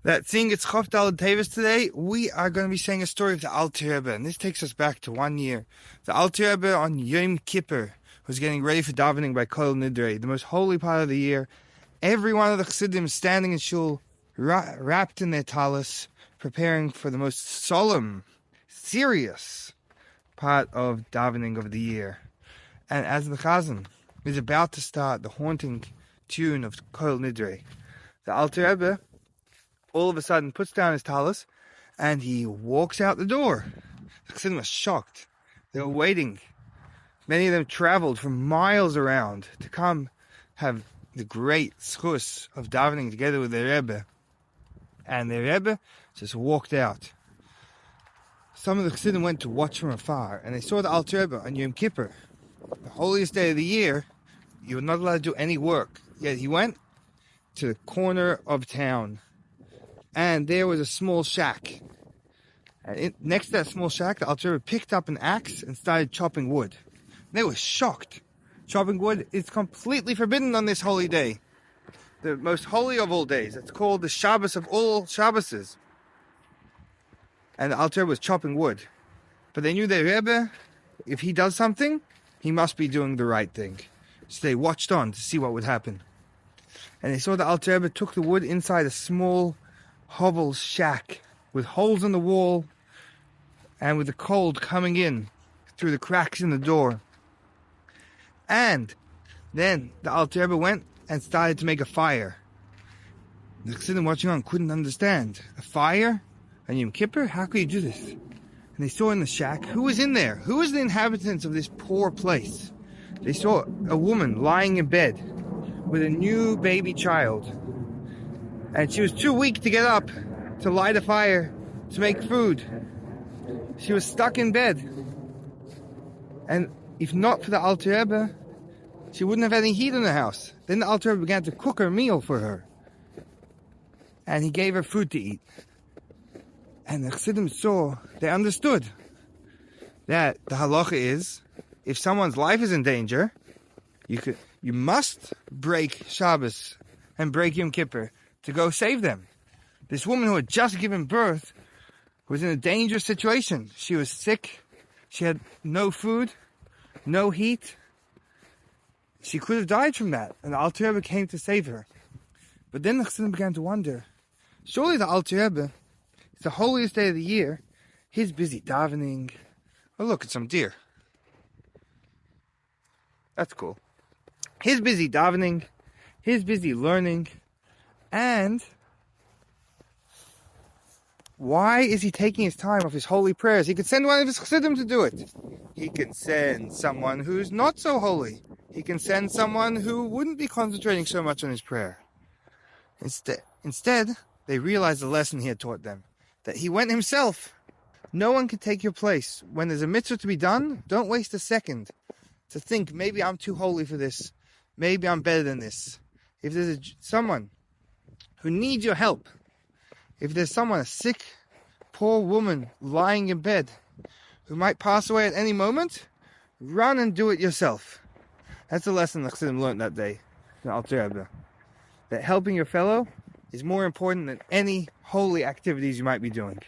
That seeing it's Chof Daled Tevis today, we are going to be saying a story of the Alter Rebbe, and this takes us back to 1 year. The Alter Rebbe on Yom Kippur was getting ready for davening by Kol Nidre, the most holy part of the year. Every one of the Chassidim standing in shul, wrapped in their talis, preparing for the most solemn, serious part of davening of the year. And as the Chazan is about to start the haunting tune of Kol Nidre, the Alter Rebbe all of a sudden puts down his talis and he walks out the door. The Chassidim were shocked. They were waiting. Many of them traveled from miles around to come have the great schus of davening together with their Rebbe. And their Rebbe just walked out. Some of the Chassidim went to watch from afar, and they saw the Alter Rebbe on Yom Kippur, the holiest day of the year. You were not allowed to do any work. Yet he went to the corner of town, and there was a small shack. And next to that small shack, the Alter Rebbe picked up an axe and started chopping wood. They were shocked. Chopping wood is completely forbidden on this holy day, the most holy of all days. It's called the Shabbos of all Shabbases. And the Alter Rebbe was chopping wood. But they knew their Rebbe, if he does something, he must be doing the right thing. So they watched on to see what would happen. And they saw the Alter Rebbe took the wood inside a small hovel shack with holes in the wall and with the cold coming in through the cracks in the door. And then the Alter Rebbe went and started to make a fire. The Chassidim watching on couldn't understand. A fire on Yom Kippur? How could you do this? And they saw in the shack, who was in there? Who was the inhabitants of this poor place? They saw a woman lying in bed with a new baby child. And she was too weak to get up to light a fire, to make food. She was stuck in bed. And if not for the Alter Rebbe, she wouldn't have any heat in the house. Then the Alter Rebbe began to cook her meal for her. And he gave her food to eat. And the Chassidim saw, they understood that the halacha is, if someone's life is in danger, you must break Shabbos and break Yom Kippur to go save them. This woman who had just given birth was in a dangerous situation. She was sick. She had no food, no heat. She could have died from that, and the Alter Rebbe came to save her. But then the Chassidim began to wonder, surely the Alter Rebbe, it's the holiest day of the year, he's busy davening. Oh, look, it's some deer. That's cool. He's busy davening, he's busy learning, and why is he taking his time off his holy prayers? He could send one of his chassidim to do it. He can send someone who's not so holy. He can send someone who wouldn't be concentrating so much on his prayer. Instead, they realized the lesson he had taught them, that he went himself. No one can take your place. When there's a mitzvah to be done, don't waste a second to think, maybe I'm too holy for this. Maybe I'm better than this. If there's someone who needs your help, if there's someone, a sick, poor woman lying in bed who might pass away at any moment, run and do it yourself. That's the lesson the Chassidim learned that day, the Alter Rebbe. That helping your fellow is more important than any holy activities you might be doing.